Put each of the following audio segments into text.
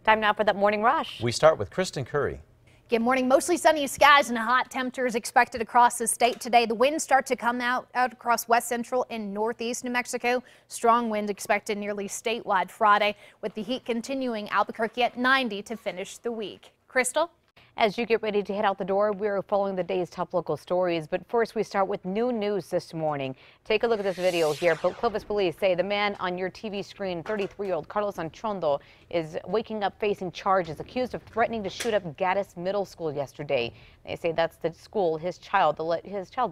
Time now for that morning rush. We start with Kristen Curry. Good morning. Mostly sunny skies and hot temperatures expected across the state today. The winds start to come out across west central and northeast New Mexico. Strong wind expected nearly statewide Friday, with the heat continuing. Albuquerque at 90 to finish the week. Crystal? As you get ready to head out the door, we're following the day's top local stories. But first, we start with new news this morning. Take a look at this video here. Clovis police say the man on your TV screen, 33-year-old Carlos Anchondo, is waking up facing charges, accused of threatening to shoot up Gaddis Middle School yesterday. They say that's the school his child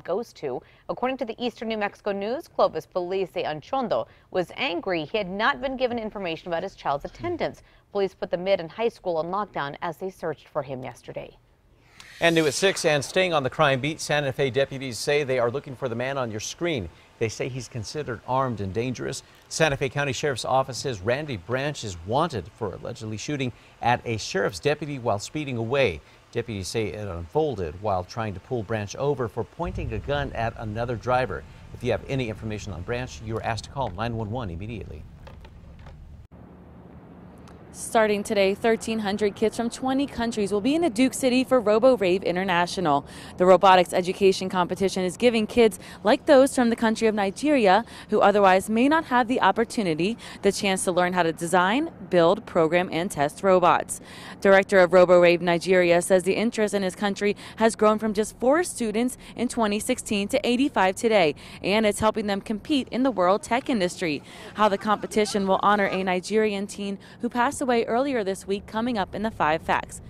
goes to. According to the Eastern New Mexico News, Clovis police say Anchondo was angry he had not been given information about his child's attendance. Police put the mid and high school on lockdown as they searched for him yesterday. And new at 6, and staying on the crime beat, Santa Fe deputies say they are looking for the man on your screen. They say he's considered armed and dangerous. Santa Fe County Sheriff's Office says Randy Branch is wanted for allegedly shooting at a sheriff's deputy while speeding away. Deputies say it unfolded while trying to pull Branch over for pointing a gun at another driver. If you have any information on Branch, you are asked to call 911 immediately. Starting today, 1,300 kids from 20 countries will be in Duke City for RoboRave International. The robotics education competition is giving kids like those from the country of Nigeria, who otherwise may not have the opportunity, the chance to learn how to design, build, program, and test robots. Director of RoboRave Nigeria says the interest in his country has grown from just 4 students in 2016 to 85 today, and it's helping them compete in the world tech industry. How the competition will honor a Nigerian teen who passed away earlier this week, coming up in the 5 Facts.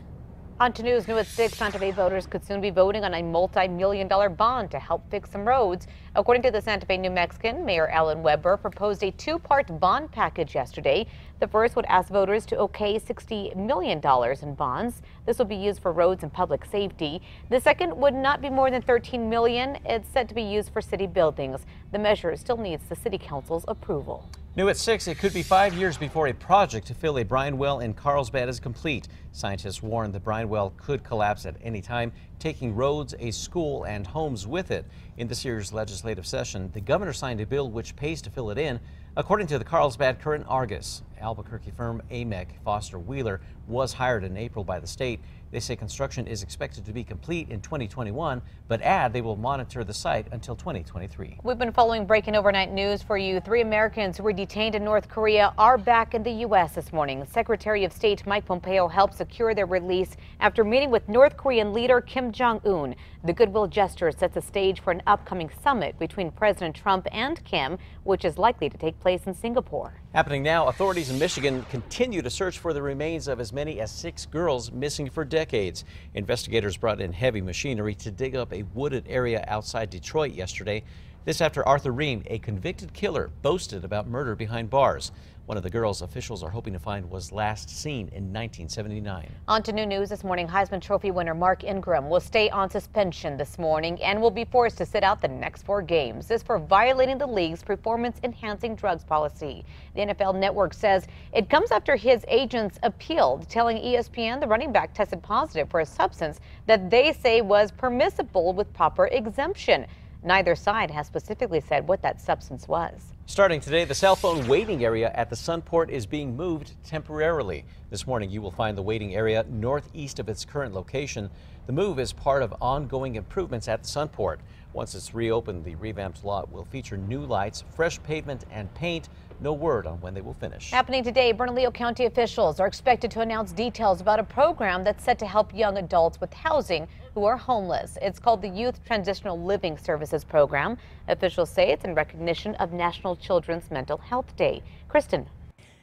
On to news. New at 6, Santa Fe voters could soon be voting on a multi-million-dollar bond to help fix some roads. According to the Santa Fe New Mexican, Mayor Alan Weber proposed a 2-part bond package yesterday. The first would ask voters to okay $60 million in bonds. This will be used for roads and public safety. The second would not be more than $13 million. It's set to be used for city buildings. The measure still needs the city council's approval. New at 6, it could be 5 years before a project to fill a brine well in Carlsbad is complete. Scientists warn the brine well could collapse at any time, taking roads, a school, and homes with it. In this year's legislative session, the governor signed a bill which pays to fill it in. According to the Carlsbad Current Argus, Albuquerque firm AMEC Foster Wheeler was hired in April by the state. They say construction is expected to be complete in 2021, but add they will monitor the site until 2023. We've been following breaking overnight news for you. 3 Americans who were detained in North Korea are back in the U.S. this morning. Secretary of State Mike Pompeo helped secure their release after meeting with North Korean leader Kim Jong-un. The goodwill gesture sets the stage for an upcoming summit between President Trump and Kim, which is likely to take place in Singapore. Happening now, authorities in Michigan continue to search for the remains of as many as 6 girls missing for decades. Investigators brought in heavy machinery to dig up a wooded area outside Detroit yesterday. This after Arthur Ream, a convicted killer, boasted about murder behind bars. One of the girls officials are hoping to find was last seen in 1979. On to new news this morning. Heisman Trophy winner Mark Ingram will stay on suspension this morning and will be forced to sit out the next 4 games. This for violating the league's performance-enhancing drugs policy. The NFL Network says it comes after his agents appealed, telling ESPN the running back tested positive for a substance that they say was permissible with proper exemption. Neither side has specifically said what that substance was. Starting today, the cell phone waiting area at the Sunport is being moved temporarily. This morning, you will find the waiting area northeast of its current location. The move is part of ongoing improvements at the Sunport. Once it's reopened, the revamped lot will feature new lights, fresh pavement, and paint. No word on when they will finish. Happening today, Bernalillo County officials are expected to announce details about a program that's set to help young adults with housing who are homeless. It's called the Youth Transitional Living Services Program. Officials say it's in recognition of National Children's Mental Health Day. Kristen.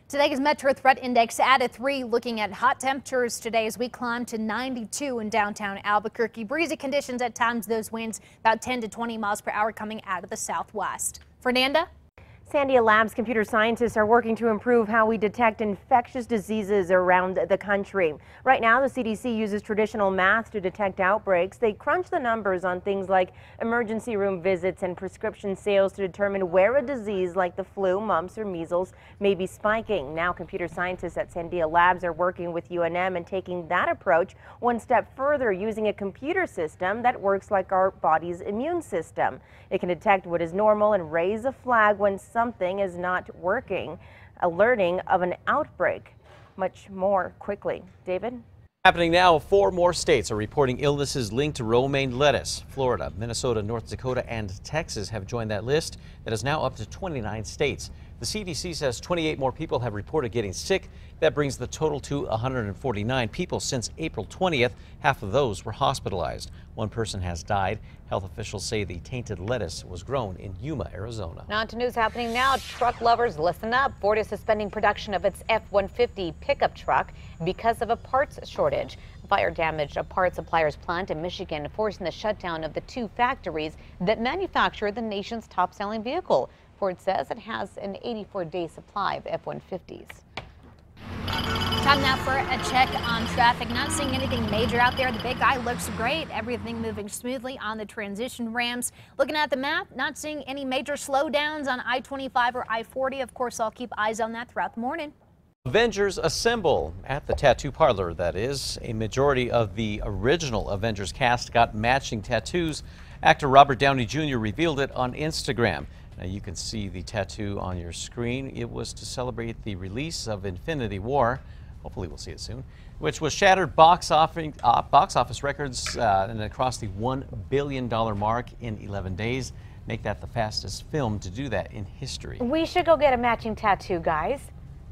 Today's Metro Threat Index at 3, looking at hot temperatures today as we climb to 92 in downtown Albuquerque. Breezy conditions at times, those winds about 10 to 20 miles per hour coming out of the southwest. Fernanda? Sandia Labs computer scientists are working to improve how we detect infectious diseases around the country. Right now, the CDC uses traditional math to detect outbreaks. They crunch the numbers on things like emergency room visits and prescription sales to determine where a disease like the flu, mumps, or measles may be spiking. Now, computer scientists at Sandia Labs are working with UNM and taking that approach one step further, using a computer system that works like our body's immune system. It can detect what is normal and raise a flag when something is not working, alerting of an outbreak. much more quickly. David? Happening now, 4 more states are reporting illnesses linked to romaine lettuce. Florida, Minnesota, North Dakota, and Texas have joined that list that is now up to 29 states. The CDC says 28 more people have reported getting sick. That brings the total to 149 people since April 20th. Half of those were hospitalized. One person has died. Health officials say the tainted lettuce was grown in Yuma, Arizona. Now to news happening now. Truck lovers, listen up. Ford is suspending production of its F-150 pickup truck because of a parts shortage. Fire damaged a parts supplier's plant in Michigan, forcing the shutdown of the 2 factories that manufacture the nation's top-selling vehicle. Ford says it has an 84-day supply of F-150s. Time now for a check on traffic. Not seeing anything major out there. The Big Eye looks great. Everything moving smoothly on the transition ramps. Looking at the map, not seeing any major slowdowns on I-25 or I-40. Of course, I'll keep eyes on that throughout the morning. Avengers assemble at the tattoo parlor. That is, a majority of the original Avengers cast got matching tattoos. Actor Robert Downey Jr. revealed it on Instagram. Now you can see the tattoo on your screen. It was to celebrate the release of Infinity War. Hopefully we'll see it soon, which was shattered box office records and across the $1 billion mark in 11 days. Make that the fastest film to do that in history. We should go get a matching tattoo, guys.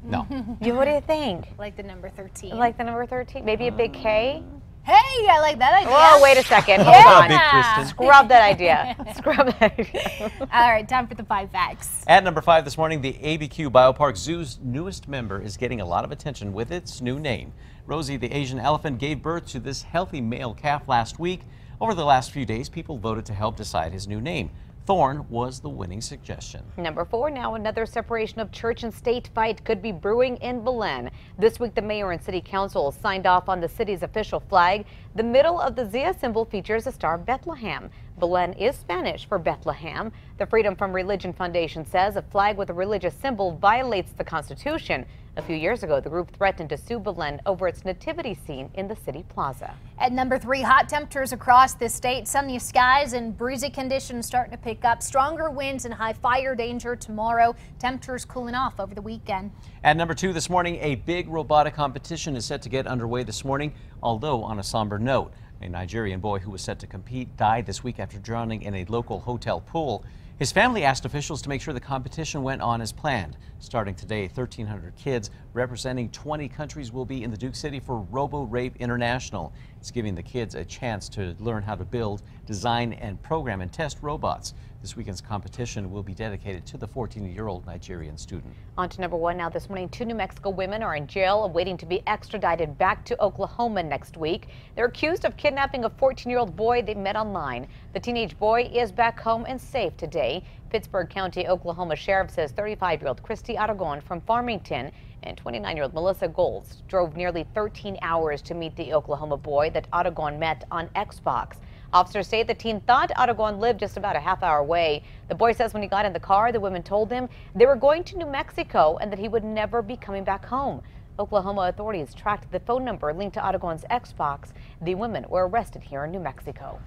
No. What do you think? Like the number 13. Like the number 13? Maybe a big K? Hey, I like that idea. Oh, wait a second. Hold on. Big Kristen. Scrub that idea. Scrub that idea. All right, time for the 5 facts. At number 5 this morning, the ABQ Biopark Zoo's newest member is getting a lot of attention with its new name. Rosie, the Asian elephant, gave birth to this healthy male calf last week. Over the last few days, people voted to help decide his new name. Thorn was the winning suggestion. Number 4, now another separation of church and state fight could be brewing in Belen. This week, the mayor and city council signed off on the city's official flag. The middle of the Zia symbol features a star of Bethlehem. Belen is Spanish for Bethlehem. The Freedom from Religion Foundation says a flag with a religious symbol violates the Constitution. A few years ago, the group threatened to sue Belen over its nativity scene in the city plaza. At number 3, hot temperatures across the state. Sunny skies and breezy conditions starting to pick up. Stronger winds and high fire danger tomorrow. Temperatures cooling off over the weekend. At number 2 this morning, a big robotic competition is set to get underway this morning, although on a somber note. A Nigerian boy who was set to compete died this week after drowning in a local hotel pool. His family asked officials to make sure the competition went on as planned. Starting today, 1,300 kids representing 20 countries will be in the Duke City for Robo Rape International. It's giving the kids a chance to learn how to build, design, and program and test robots. This weekend's competition will be dedicated to the 14-year-old Nigerian student. On to number 1 now this morning. 2 New Mexico women are in jail awaiting to be extradited back to Oklahoma next week. They're accused of kidnapping a 14-year-old boy they met online. The teenage boy is back home and safe today. Pittsburgh County, Oklahoma Sheriff says 35-year-old Christy Aragon from Farmington and 29-year-old Melissa Golds drove nearly 13 hours to meet the Oklahoma boy that Aragon met on Xbox. Officers say the teen thought Aragon lived just about a half-hour away. The boy says when he got in the car, the women told him they were going to New Mexico and that he would never be coming back home. Oklahoma authorities tracked the phone number linked to Aragon's Xbox. The women were arrested here in New Mexico.